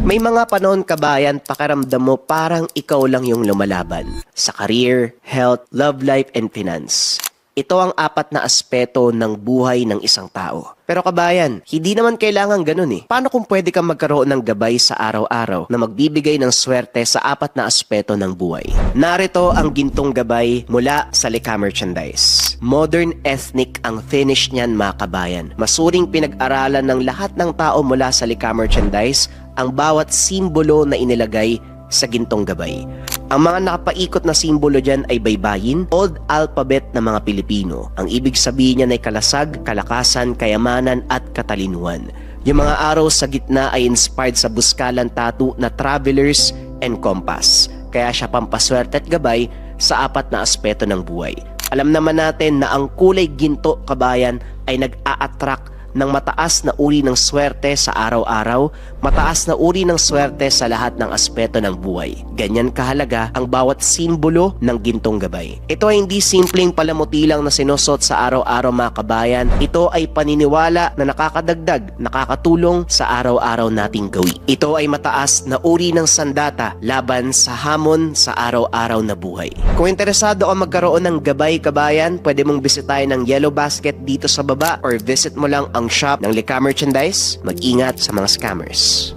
May mga panahon kabayan, pakiramdam mo parang ikaw lang yung lumalaban. Sa career, health, love life, and finance. Ito ang 4 na aspeto ng buhay ng isang tao. Pero kabayan, hindi naman kailangan ganun eh. Paano kung pwede kang magkaroon ng gabay sa araw-araw na magbibigay ng swerte sa 4 na aspeto ng buhay? Narito ang gintong gabay mula sa Lika Merchandise. Modern ethnic ang finish niyan mga kabayan. Masuring pinag-aralan ng lahat ng tao mula sa Lika Merchandise ang bawat simbolo na inilagay sa gintong gabay. Ang mga nakapaikot na simbolo dyan ay baybayin, old alphabet ng mga Pilipino. Ang ibig sabihin niyan ay kalasag, kalakasan, kayamanan at katalinuhan. Yung mga araw sa gitna ay inspired sa buskalan tattoo na Travelers and Compass. Kaya siya pampaswerte at gabay sa 4 na aspeto ng buhay. Alam naman natin na ang kulay ginto kabayan ay nag-a-attract ng mataas na uri ng swerte sa araw-araw, mataas na uri ng swerte sa lahat ng aspeto ng buhay. Ganyan kahalaga ang bawat simbolo ng gintong gabay. Ito ay hindi simpleng palamuti lang na sinusot sa araw-araw mga kabayan. Ito ay paniniwala na nakakadagdag, nakakatulong sa araw-araw nating gawin. Ito ay mataas na uri ng sandata laban sa hamon sa araw-araw na buhay. Kung interesado ka magkaroon ng gabay kabayan, pwede mong bisitahin ng Yellow Basket dito sa baba or visit mo lang ang shop ng Lika Merchandise. Mag-ingat sa mga scammers.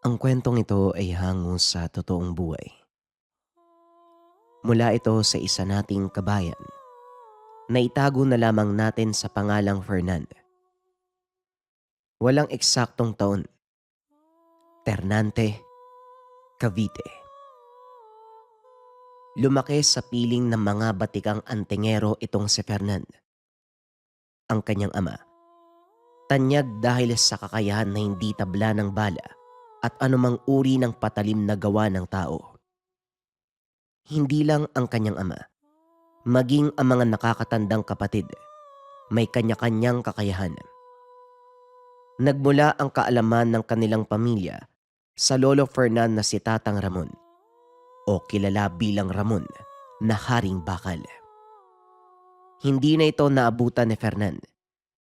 Ang kwentong ito ay hango sa totoong buhay. Mula ito sa isa nating kabayan na itago na lamang natin sa pangalang Fernan. Walang eksaktong taon. Ternante, Cavite. Lumaki sa piling ng mga batikang antingero itong si Fernan. Ang kanyang ama. Tanyag dahil sa kakayahan na hindi tabla ng bala at anumang uri ng patalim na gawa ng tao. Hindi lang ang kanyang ama, maging ang mga nakakatandang kapatid, may kanya-kanyang kakayahan. Nagmula ang kaalaman ng kanilang pamilya sa Lolo Fernan na si Tatang Ramon, o kilala bilang Ramon na Haring Bakal. Hindi na ito naabutan ni Fernan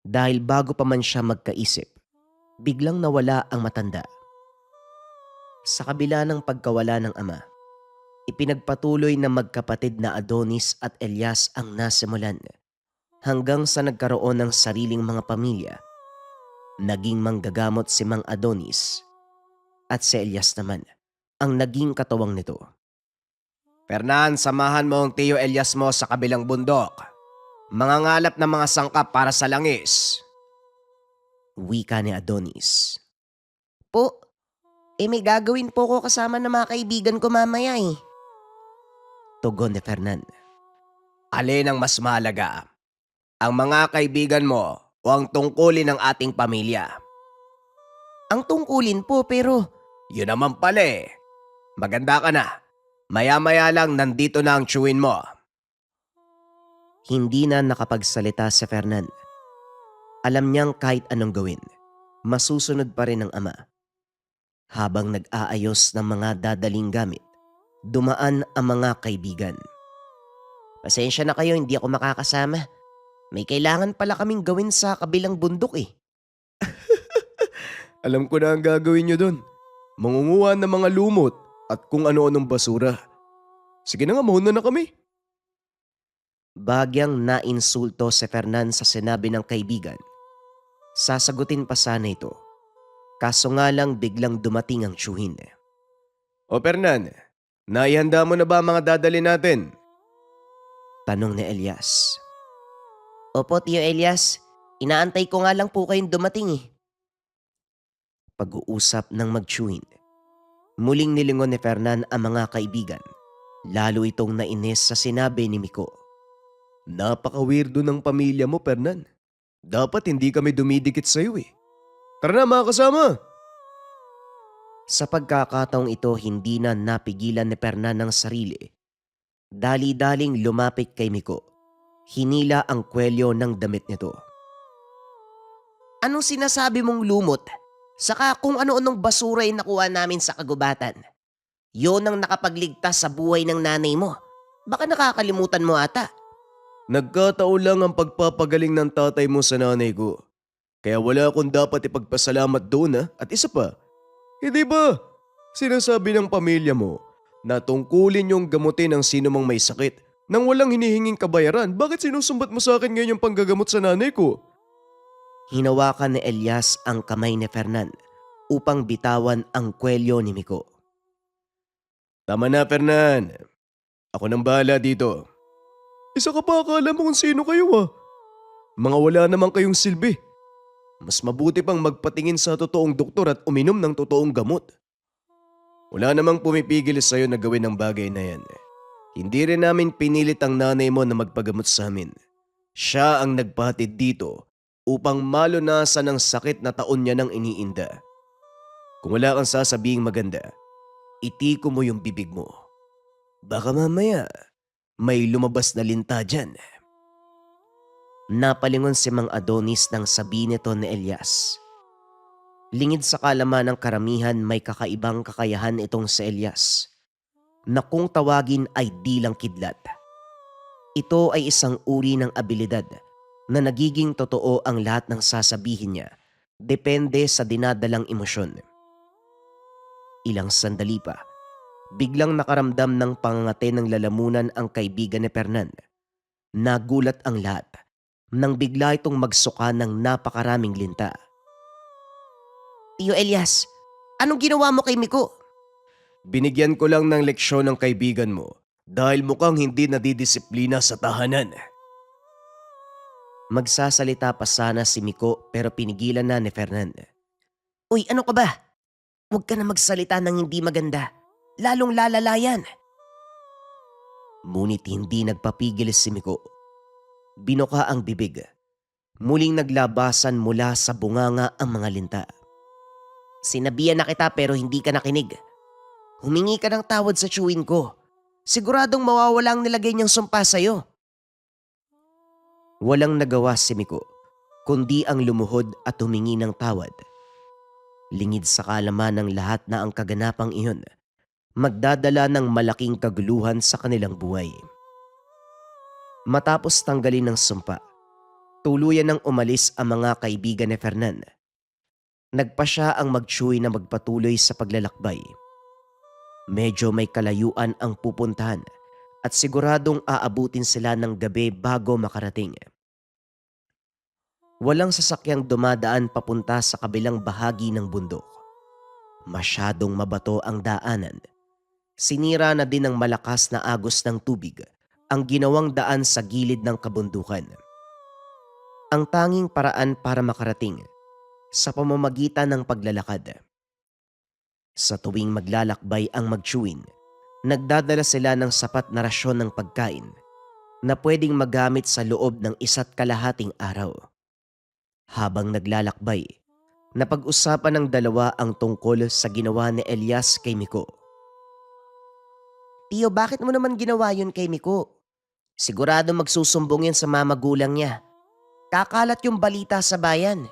dahil bago pa man siya magkaisip, biglang nawala ang matanda. Sa kabila ng pagkawala ng ama, ipinagpatuloy na magkapatid na Adonis at Elias ang nasimulan hanggang sa nagkaroon ng sariling mga pamilya. Naging manggagamot si Mang Adonis at si Elias naman ang naging katawang nito. Fernan, samahan mo ang Tiyo Elias mo sa kabilang bundok. Mangangalap ng mga sangkap para sa langis. Wika ni Adonis. Po, may gagawin po ko kasama ng mga kaibigan ko mamaya eh. Tugon ni Fernan. Alin ang mas mahalaga? Ang mga kaibigan mo o ang tungkulin ng ating pamilya? Ang tungkulin po pero... Yun naman pala eh. Maganda ka na. Maya-maya lang nandito na ang tsuwin mo. Hindi na nakapagsalita si Fernan. Alam niyang kahit anong gawin, masusunod pa rin ang ama. Habang nag-aayos ng mga dadaling gamit, dumaan ang mga kaibigan. Pasensya na kayo, hindi ako makakasama. May kailangan pala kaming gawin sa kabilang bundok eh. Alam ko na ang gagawin nyo dun. Mangunguha ng mga lumot at kung ano-anong basura. Sige na nga, mauna na kami. Bagyang nainsulto si Fernan sa sinabi ng kaibigan. Sasagutin pa sana ito. Kaso nga lang biglang dumating ang tsuhin. O Fernan, naihanda mo na ba ang mga dadali natin? Tanong ni Elias. Opo, Tiyo Elias. Inaantay ko nga lang po kayong dumating eh. Pag-uusap ng magtsuhin. Muling nilingon ni Fernan ang mga kaibigan. Lalo itong nainis sa sinabi ni Miko. Napaka-weirdo ng pamilya mo, Fernan. Dapat hindi kami dumidikit sa'yo eh. Tara na mga kasama! Sa pagkakataong ito, hindi na napigilan ni Fernan ng sarili. Dali-daling lumapit kay Miko. Hinila ang kwelyo ng damit nito. Anong sinasabi mong lumot? Saka kung ano-anong basura ay nakuha namin sa kagubatan. Yon ang nakapagligtas sa buhay ng nanay mo. Baka nakakalimutan mo ata. Nagkataon lang ang pagpapagaling ng tatay mo sa nanay ko. Kaya wala akong dapat ipagpasalamat doon at isa pa, hindi ba sinasabi ng pamilya mo na tungkulin yung gamutin ang sino mang may sakit nang walang hinihinging kabayaran? Bakit sinusumbat mo sa akin ngayon yung panggagamot sa nanay ko? Hinawakan ni Elias ang kamay ni Fernan upang bitawan ang kwelyo ni Miko. Tama na, Fernan. Ako nang bahala dito. Isa ka pa, akala mo kung sino kayo Mga wala naman kayong silbi. Mas mabuti pang magpatingin sa totoong doktor at uminom ng totoong gamot. Wala namang pumipigil sa'yo na gawin ang bagay na yan. Hindi rin namin pinilit ang nanay mo na magpagamot sa amin. Siya ang nagpahatid dito upang malunasan ang sakit na taon niya nang iniinda. Kung wala kang sasabing maganda, itiko mo yung bibig mo. Baka mamaya may lumabas na linta dyan. Napalingon si Mang Adonis nang sabihin nito ni Elias. Lingid sa kalaman ng karamihan, may kakaibang kakayahan itong si Elias na kung tawagin ay di lang kidlat. Ito ay isang uri ng abilidad na nagiging totoo ang lahat ng sasabihin niya depende sa dinadalang emosyon. Ilang sandali pa, biglang nakaramdam ng pangangati ng lalamunan ang kaibigan ni Fernan. Nagulat ang lahat nang bigla itong magsuka ng napakaraming linta. Tio Elias, anong ginawa mo kay Miko? Binigyan ko lang ng leksyon ng kaibigan mo dahil mukhang hindi nadidisiplina sa tahanan. Magsasalita pa sana si Miko pero pinigilan na ni Fernan. Uy, ano ka ba? Huwag ka na magsalita ng hindi maganda. Lalong lalala yan. Ngunit hindi nagpapigil si Miko. Binuka ang bibig. Muling naglabasan mula sa bunganga ang mga linta. Sinabihan na kita pero hindi ka nakinig. Humingi ka ng tawad sa chewin ko. Siguradong mawawala ang nilagay niyang sumpa sa'yo. Walang nagawa si Miko, kundi ang lumuhod at humingi ng tawad. Lingid sa kalaman ng lahat na ang kaganapang iyon magdadala ng malaking kaguluhan sa kanilang buhay. Matapos tanggalin ng sumpa, tuluyan nang umalis ang mga kaibigan ni Fernan. Nagpa siya ang mag-Chuy na magpatuloy sa paglalakbay. Medyo may kalayuan ang pupuntahan at siguradong aabutin sila ng gabi bago makarating. Walang sasakyang dumadaan papunta sa kabilang bahagi ng bundok. Masyadong mabato ang daanan. Sinira na din ng malakas na agos ng tubig ang ginawang daan sa gilid ng kabundukan. Ang tanging paraan para makarating sa pamamagitan ng paglalakad. Sa tuwing maglalakbay ang mag-Chuyin, nagdadala sila ng sapat na rasyon ng pagkain na pwedeng magamit sa loob ng 1.5 araw. Habang naglalakbay, napag-usapan ng dalawa ang tungkol sa ginawa ni Elias kay Miko. Tio, bakit mo naman ginawa yun kay Miko? Sigurado magsusumbong yan sa mamagulang niya. Kakalat yung balita sa bayan.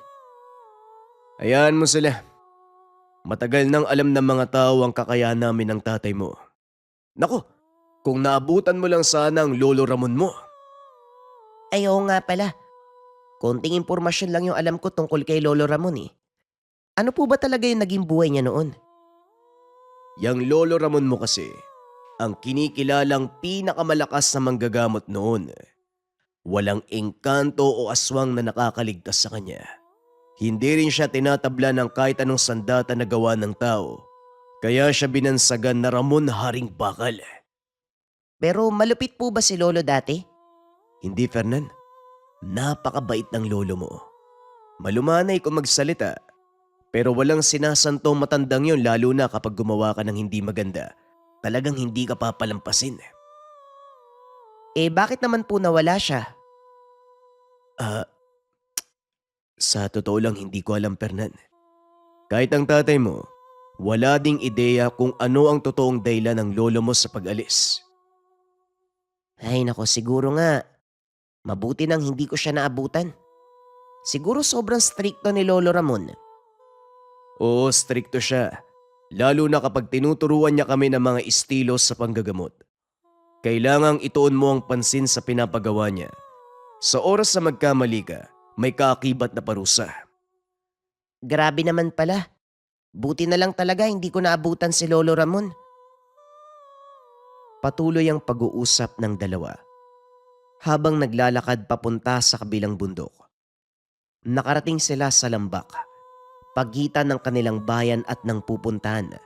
Hayaan mo sila. Matagal nang alam ng mga tao ang kakayahan namin ng tatay mo. Nako, kung naabutan mo lang sana ang lolo Ramon mo. Ay, oo nga pala. Konting impormasyon lang yung alam ko tungkol kay Lolo Ramon eh. Ano po ba talaga yung naging buhay niya noon? Yang lolo Ramon mo kasi, ang kinikilalang pinakamalakas na manggagamot noon. Walang engkanto o aswang na nakakaligtas sa kanya. Hindi rin siya tinatabla ng kahit anong sandata na gawa ng tao. Kaya siya binansagan na Ramon Haring Bakal. Pero malupit po ba si Lolo dati? Hindi, Fernan. Napakabait ng lolo mo. Malumanay kung magsalita. Pero walang sinasantong matandang yon lalo na kapag gumawa ka ng hindi maganda. Talagang hindi ka papalampasin. Eh bakit naman po nawala siya? Sa totoo lang hindi ko alam, Fernan. Kahit ang tatay mo, wala ding ideya kung ano ang totoong dahilan ng lolo mo sa pag-alis. Ay nako, siguro nga. Mabuti nang hindi ko siya naabutan. Siguro sobrang stricto ni Lolo Ramon. Oo, strikto siya. Lalo na kapag tinuturuan niya kami ng mga estilo sa panggagamot. Kailangang ituon mo ang pansin sa pinapagawa niya Sa oras na magkamali ka, may kaakibat na parusa. Grabe naman pala. Buti na lang talaga hindi ko naabutan si Lolo Ramon. Patuloy ang pag-uusap ng dalawa habang naglalakad papunta sa kabilang bundok. Nakarating sila sa lambak, pagitan ng kanilang bayan at ng pupuntahan.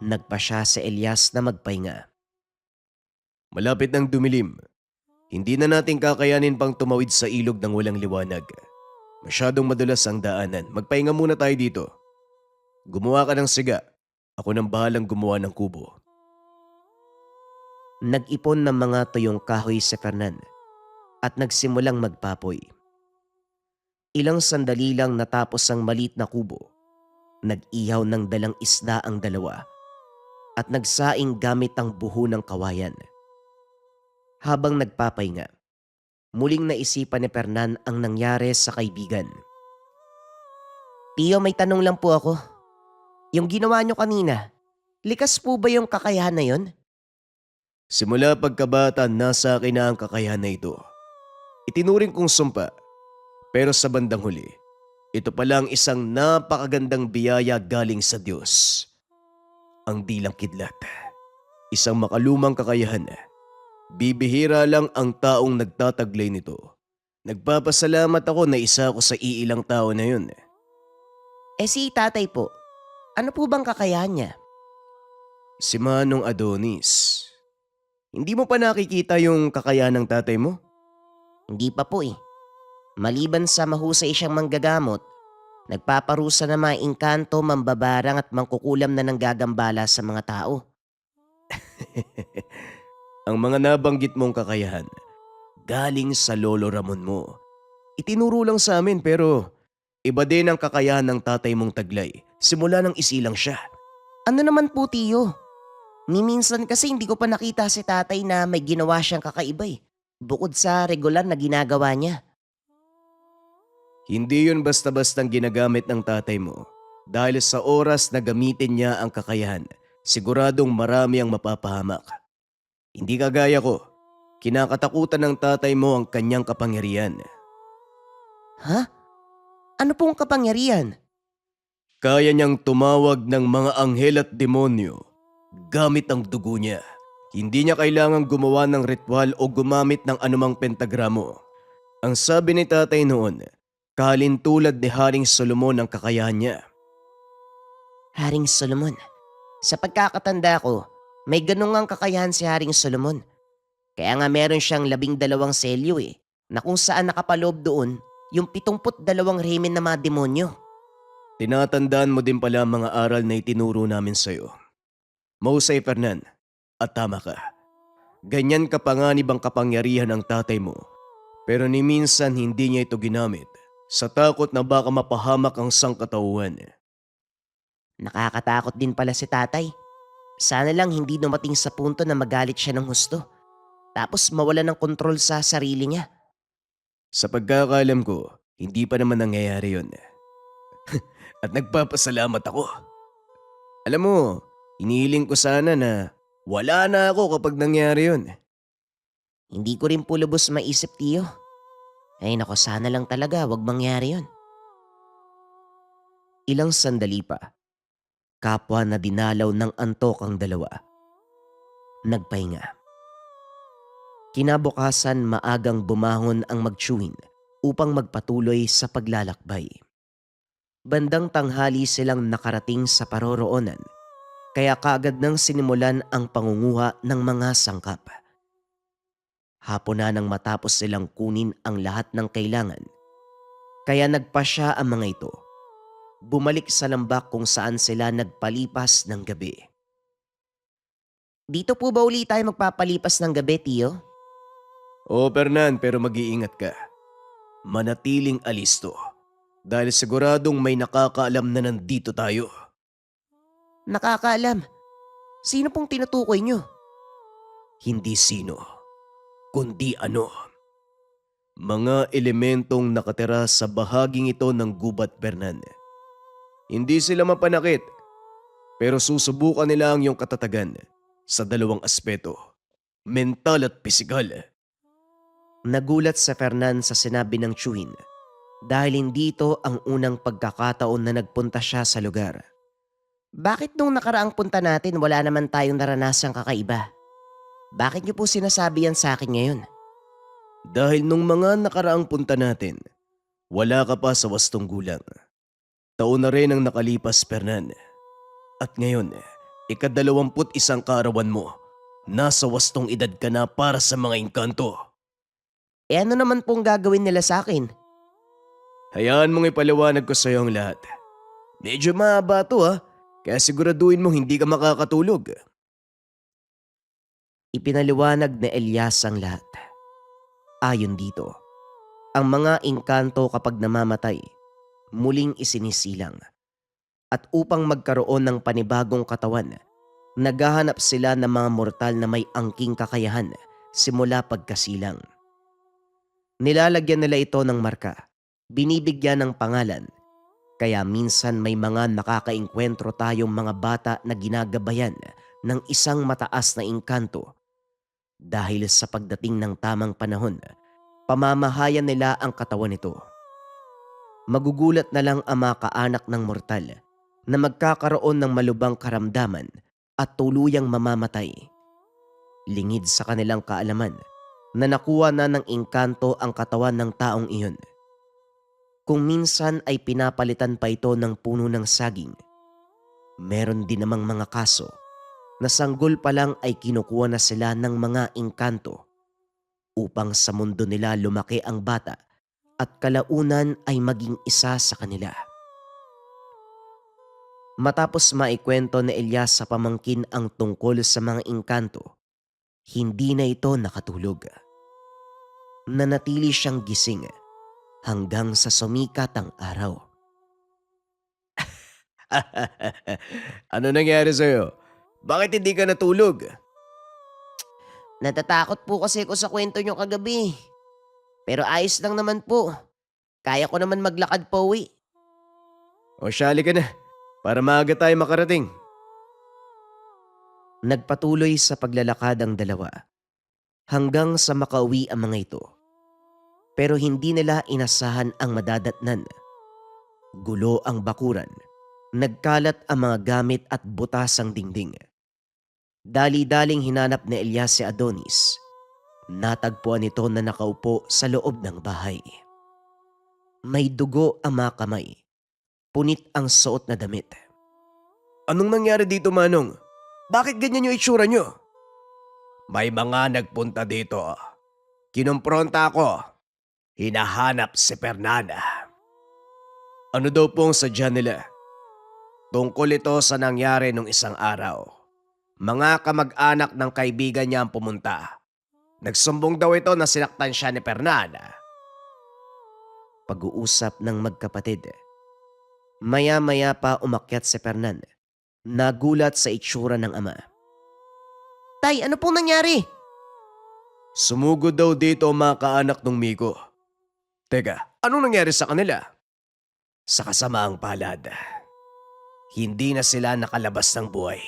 Nagpa siya si Elias na magpahinga. Malapit ng dumilim. Hindi na natin kakayanin pang tumawid sa ilog ng walang liwanag. Masyadong madulas ang daanan. Magpahinga muna tayo dito. Gumawa ka ng siga. Ako nang bahalang gumawa ng kubo. Nag-ipon ng mga tuyong kahoy si Fernan at nagsimulang magpapoy. Ilang sandali lang natapos ang maliit na kubo. Nag-ihaw ng dalang isda ang dalawa at nagsaing gamit ang buho ng kawayan. Habang nagpapahinga, muling naisipan ni Fernan ang nangyari sa kaibigan. Tiyo, may tanong lang po ako. Yung ginawa nyo kanina, likas po ba yung kakayahan na yon? Simula pagkabata, nasa akin na ang kakayahan na ito. Itinuring kong sumpa, pero sa bandang huli, ito pala ang isang napakagandang biyaya galing sa Diyos. Ang dilang kidlat, isang makalumang kakayahan. Bibihira lang ang taong nagtataglay nito. Nagpapasalamat ako na isa ako sa iilang tao na yun. Si tatay po, ano po bang kakayahan niya? Si Manong Adonis. Hindi mo pa nakikita yung kakayahan ng tatay mo? Hindi pa po eh. Maliban sa mahusay siyang manggagamot, nagpaparusa na mga engkanto, mambabarang at mangkukulam na ng gagambala sa mga tao. Ang mga nabanggit mong kakayahan, galing sa Lolo Ramon mo. Itinuro lang sa amin pero iba din ang kakayahan ng tatay mong taglay. Simula nang isilang siya. Ano naman po, tiyo? Ni minsan kasi hindi ko pa nakita si tatay na may ginawa siyang kakaiba eh. Bukod sa regular na ginagawa niya. Hindi yun basta-bastang ginagamit ng tatay mo. Dahil sa oras na gamitin niya ang kakayahan, siguradong marami ang mapapahamak. Hindi kagaya ko. Kinakatakutan ng tatay mo ang kanyang kapangyarihan. Ha? Ano pong kapangyarihan? Kaya niyang tumawag ng mga anghel at demonyo gamit ang dugo niya. Hindi niya kailangang gumawa ng ritual o gumamit ng anumang pentagramo. Ang sabi ni tatay noon, kalintulad ni Haring Solomon ang kakayahan niya. Haring Solomon. Sa pagkakatanda ko, may ganung ang kakayahan si Haring Solomon. Kaya nga meron siyang 12 selyo eh, na kung saan nakapaloob doon yung 72 rehimen ng mga demonyo. Tinatandaan mo din pala ang mga aral na itinuro namin sa'yo. Mahusay, Fernan, at tama ka. Ganyan kapanganib ang kapangyarihan ng tatay mo, pero ni minsan hindi niya ito ginamit sa takot na baka mapahamak ang sangkatauhan. Nakakatakot din pala si tatay. Sana lang hindi dumating sa punto na magalit siya ng husto. Tapos mawala ng kontrol sa sarili niya. Sa pagkakalam ko, hindi pa naman nangyayari yun. At nagpapasalamat ako. Alam mo, inihiling ko sana na wala na ako kapag nangyari yun. Hindi ko rin po lubos maisip, tiyo. Ay nako, sana lang talaga wag mangyari yun. Ilang sandali pa, kapwa na dinalaw ng antok ang dalawa. Nagpahinga. Kinabukasan maagang bumangon ang magtsuhin upang magpatuloy sa paglalakbay. Bandang tanghali silang nakarating sa paroroonan, kaya kaagad nang sinimulan ang pangunguha ng mga sangkap. Hapon na nang matapos silang kunin ang lahat ng kailangan, kaya nagpasya ang mga ito. Bumalik sa lambak kung saan sila nagpalipas ng gabi. Dito po ba uli tayo magpapalipas ng gabi, tiyo? Oo, Fernan, pero mag-iingat ka. Manatiling alisto. Dahil siguradong may nakakaalam na nandito tayo. Nakakaalam. Sino pong tinutukoy nyo? Hindi sino, kundi ano. Mga elementong nakatira sa bahaging ito ng gubat, Fernan. Hindi sila mapanakit, pero susubukan nila ang iyong katatagan sa dalawang aspeto, mental at pisikal. Nagulat si Fernan sa sinabi ng tiyuhin dahil hindi ito ang unang pagkakataon na nagpunta siya sa lugar. Bakit nung nakaraang punta natin wala naman tayong naranasang kakaiba? Bakit niyo po sinasabi yan sa akin ngayon? Dahil nung mga nakaraang punta natin, wala ka pa sa wastong gulang. Taon na rin ang nakalipas, Fernan. At ngayon, ika-21 kaarawan mo, nasa wastong edad ka na para sa mga engkanto. Ano naman pong gagawin nila sa akin? Hayaan mong ipaliwanag ko sa iyo ang lahat. Medyo mahaba to kaya siguraduhin mo hindi ka makakatulog. Ipinaliwanag ni Elias ang lahat. Ayon dito, ang mga engkanto kapag namamatay, muling isinisilang. At upang magkaroon ng panibagong katawan, naghahanap sila ng mga mortal na may angking kakayahan simula pagkasilang. Nilalagyan nila ito ng marka, binibigyan ng pangalan, kaya minsan may mga nakakaengkwentro tayong mga bata na ginagabayan ng isang mataas na engkanto. Dahil sa pagdating ng tamang panahon, pamamahayan nila ang katawan nito. Magugulat na lang ang mga kaanak ng mortal na magkakaroon ng malubhang karamdaman at tuluyang mamamatay. Lingid sa kanilang kaalaman na nakuha na ng engkanto ang katawan ng taong iyon. Kung minsan ay pinapalitan pa ito ng puno ng saging, meron din namang mga kaso na sanggol pa lang ay kinukuha na sila ng mga engkanto upang sa mundo nila lumaki ang bata at kalaunan ay maging isa sa kanila. Matapos maikwento ni Elias sa pamangkin ang tungkol sa mga engkanto, hindi na ito nakatulog. Nanatili siyang gising hanggang sa sumikat ang araw. Ano nangyari sa'yo? Bakit hindi ka natulog? Natatakot po kasi ako sa kwento niyo kagabi. Pero ayos lang naman po. Kaya ko naman maglakad pa uwi. O syali ka na, para maaga tayo makarating. Nagpatuloy sa paglalakad ang dalawa hanggang sa makauwi ang mga ito. Pero hindi nila inasahan ang madadatnan. Gulo ang bakuran, nagkalat ang mga gamit at butas ang dingding. Dali-daling hinanap ni Elias si Adonis. Natagpuan ito na nakaupo sa loob ng bahay. May dugo ang mga kamay. Punit ang suot na damit. Anong nangyari dito, Manong? Bakit ganyan yung itsura nyo? May mga nagpunta dito. Kinumpronta ako. Hinahanap si Fernanda. Ano daw pong sadya nila? Tungkol ito sa nangyari nung isang araw. Mga kamag-anak ng kaibigan niya ang pumunta. Nagsumbong daw ito na sinaktan siya ni Fernanda. Pag-uusap ng magkapatid. Maya-maya pa umakyat si Fernan. Nagulat sa itsura ng ama. Tay, ano pong nangyari? Sumugod daw dito ang mga kaanak ng Miko. Teka, anong nangyari sa kanila? Sa kasamaang palad. Hindi na sila nakalabas ng buhay.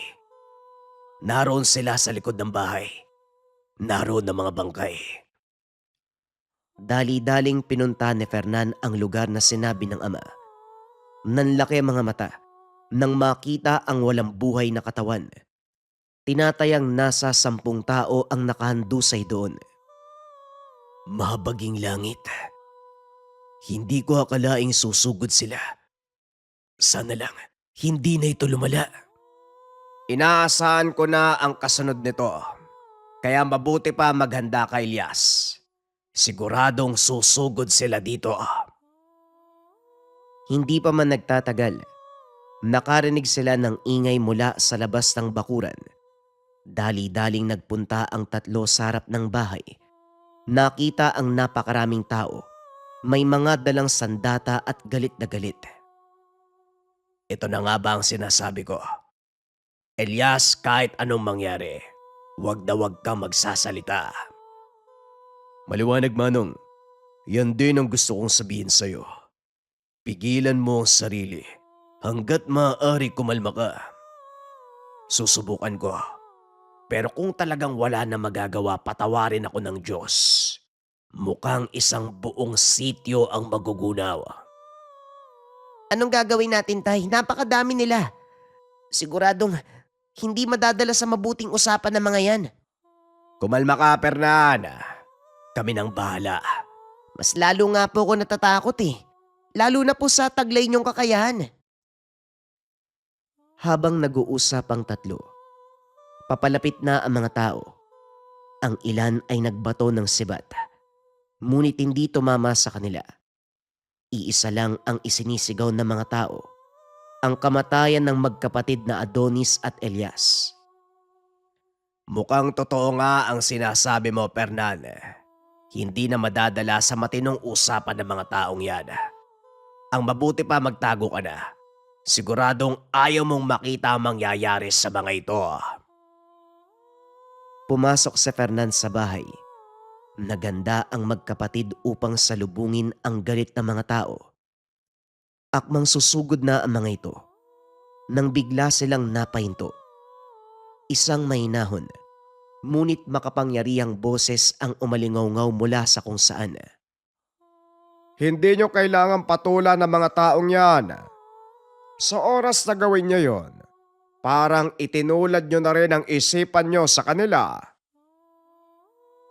Naroon sila sa likod ng bahay. Naroon ang mga bangkay. Dali-daling pinunta ni Fernan ang lugar na sinabi ng ama. Nanlaki ang mga mata nang makita ang walang buhay na katawan. Tinatayang nasa 10 tao ang nakahandusay doon. Mahabaging langit. Hindi ko akalaing susugod sila. Sana lang, hindi na ito lumala. Inaasahan ko na ang kasunod nito. Kaya mabuti pa maghanda ka, Elias. Siguradong susugod sila dito. Hindi pa man nagtatagal, nakarinig sila ng ingay mula sa labas ng bakuran. Dali-daling nagpunta ang tatlo sa harap ng bahay. Nakita ang napakaraming tao. May mga dalang sandata at galit na galit. Ito na nga ba ang sinasabi ko? Elias, kahit anong mangyari, wag na wag kang magsasalita. Maliwanag, Manong. Yan din ang gusto kong sabihin sa'yo. Pigilan mo ang sarili hanggat maaari kumalma ka. Susubukan ko. Pero kung talagang wala na magagawa, patawarin ako ng Diyos. Mukhang isang buong sityo ang magugunaw. Anong gagawin natin, Tay? Napakadami nila. Siguradong hindi madadala sa mabuting usapan ng mga yan. Kumalma ka, Fernan. Kami nang bahala. Mas lalo nga po ako natatakot eh. Lalo na po sa taglay niyong kakayahan. Habang nag-uusap ang tatlo, papalapit na ang mga tao. Ang ilan ay nagbato ng sibat, ngunit hindi tumama sa kanila. Iisa lang ang isinisigaw ng mga tao, ang kamatayan ng magkapatid na Adonis at Elias. Mukhang totoo nga ang sinasabi mo, Fernan. Hindi na madadala sa matinong usapan ng mga taong yan. Ang mabuti pa magtago ka na. Siguradong ayaw mong makita ang mangyayari sa mga ito. Pumasok si Fernan sa bahay. Naganda ang magkapatid upang salubungin ang galit ng mga tao. Akmang susugod na ang mga ito nang bigla silang napahinto. Isang mahinahon, ngunit makapangyarihang boses ang umalingaw-ngaw mula sa kung saan. Hindi nyo kailangan patulan ng mga taong yan. Sa oras na gawin nyo yon, parang itinulad nyo na rin ang isipan nyo sa kanila.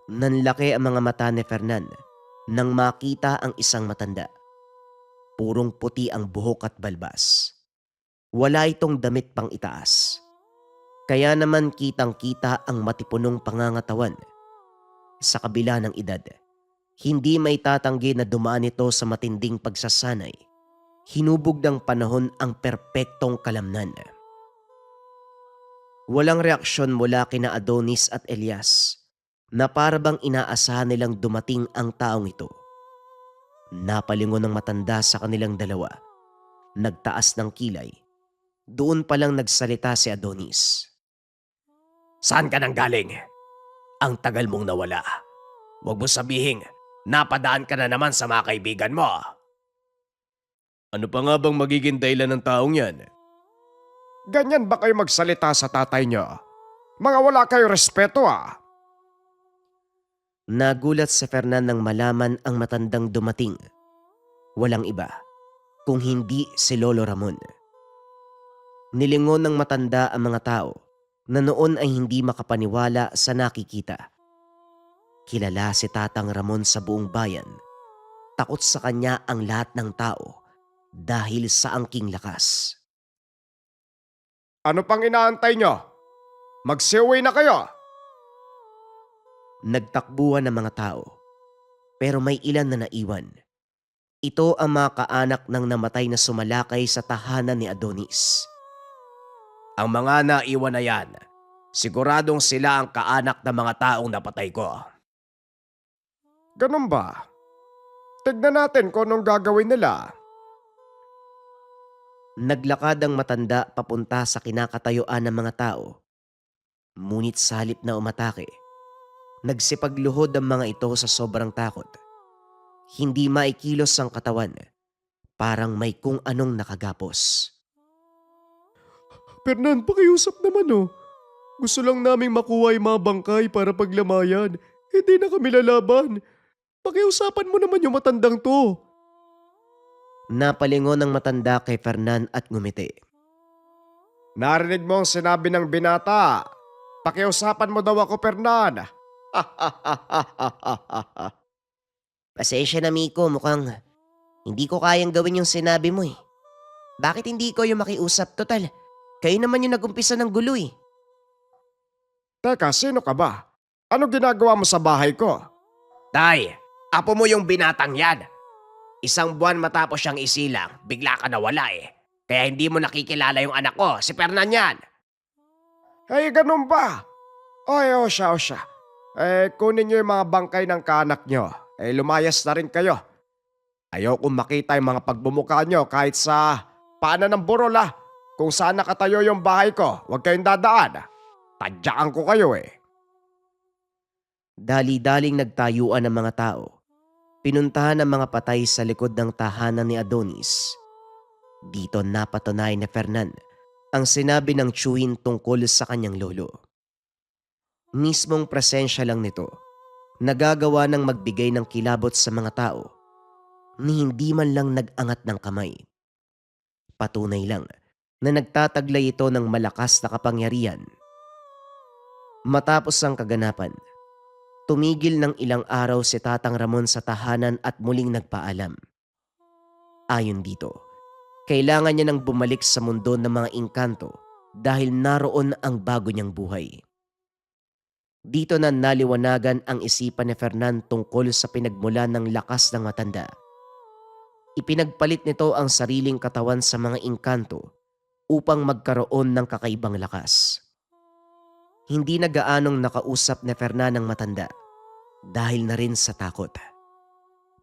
Nanlaki ang mga mata ni Fernan nang makita ang isang matanda. Purong puti ang buhok at balbas. Wala itong damit pang itaas. Kaya naman kitang-kita ang matipunong pangangatawan. Sa kabila ng edad, hindi may tatanggi na dumaan ito sa matinding pagsasanay. Hinubog ng panahon ang perpektong kalamnan. Walang reaksyon mula kina Adonis at Elias na para bang inaasahan nilang dumating ang taong ito. Napalingon ng matanda sa kanilang dalawa. Nagtaas ng kilay. Doon palang nagsalita si Adonis. Saan ka nang galing? Ang tagal mong nawala. Huwag mo sabihing napadaan ka na naman sa mga kaibigan mo. Ano pa nga bang magiging dahilan ng taong yan? Ganyan ba kayo magsalita sa tatay nyo? Mga wala kayo respeto ah. Nagulat si Fernan nang malaman ang matandang dumating. Walang iba, kung hindi si Lolo Ramon. Nilingon ng matanda ang mga tao na noon ay hindi makapaniwala sa nakikita. Kilala si Tatang Ramon sa buong bayan. Takot sa kanya ang lahat ng tao dahil sa angking lakas. Ano pang inaantay nyo? Magsiuwi na kayo. Nagtakbuhan ng mga tao, pero may ilan na naiwan. Ito ang mga kaanak ng namatay na sumalakay sa tahanan ni Adonis. Ang mga naiwan na yan, siguradong sila ang kaanak ng mga taong napatay ko. Ganun ba? Tignan natin kung anong gagawin nila. Naglakad ang matanda papunta sa kinakatayuan ng mga tao. Ngunit sa halip na umatake, nagsipagluhod ang mga ito sa sobrang takot. Hindi maikilos ang katawan, parang may kung anong nakagapos. Fernan, pakiusap naman oh. Gusto lang naming makuha yung mga bangkay para paglamayan. Hindi na kami lalaban. Pakiusapan mo naman yung matandang to. Napalingon ang matanda kay Fernan at ngumiti. Narinig mo ang sinabi ng binata. Pakiusapan mo daw ako, Fernan. Pasensya na, Miko, mukhang hindi ko kayang gawin yung sinabi mo eh. Bakit hindi ko yung makiusap? Total, kayo naman yung nag-umpisa ng gulo eh. Teka, sino ka ba? Ano ginagawa mo sa bahay ko? Tay, apo mo yung binatang yan. Isang buwan matapos siyang isilang, bigla ka nawala eh. Kaya hindi mo nakikilala yung anak ko, si Fernan yan. Ay, ganun ba? Oy, osya. Kunin niyo yung mga bangkay ng kaanak nyo. Lumayas na rin kayo. Ayokong makita yung mga pagbumuka nyo kahit sa paanan ng burol ah. Kung saan nakatayo yung bahay ko, huwag kayong dadaan. Tadyaan ko kayo eh. Dali-daling nagtayuan ang mga tao. Pinuntahan ang mga patay sa likod ng tahanan ni Adonis. Dito napatunay ni Fernan ang sinabi ng tiyuhin tungkol sa kanyang lolo. Mismong presensya lang nito nagagawa ng magbigay ng kilabot sa mga tao ni hindi man lang nag-angat ng kamay. Patunay lang na nagtataglay ito ng malakas na kapangyarihan. Matapos ang kaganapan, tumigil ng ilang araw si Tatang Ramon sa tahanan at muling nagpaalam. Ayon dito, kailangan niya nang bumalik sa mundo ng mga engkanto dahil naroon ang bago niyang buhay. Dito na naliwanagan ang isipan ni Fernan tungkol sa pinagmulan ng lakas ng matanda. Ipinagpalit nito ang sariling katawan sa mga engkanto upang magkaroon ng kakaibang lakas. Hindi na gaanong nakausap ni Fernan ang matanda dahil na rin sa takot.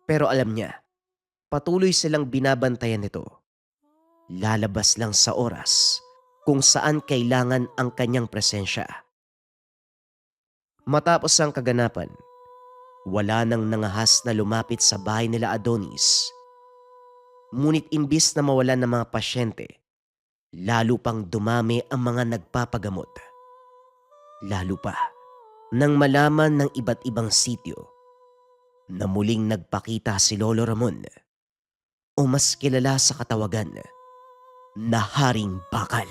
Pero alam niya, patuloy silang binabantayan nito. Lalabas lang sa oras kung saan kailangan ang kanyang presensya. Matapos ang kaganapan, wala nang nangahas na lumapit sa bahay nila Adonis. Ngunit imbis na mawalan ng mga pasyente, lalo pang dumami ang mga nagpapagamot. Lalo pa nang malaman ng iba't ibang sityo na muling nagpakita si Lolo Ramon o mas kilala sa katawagan na Haring Bakal.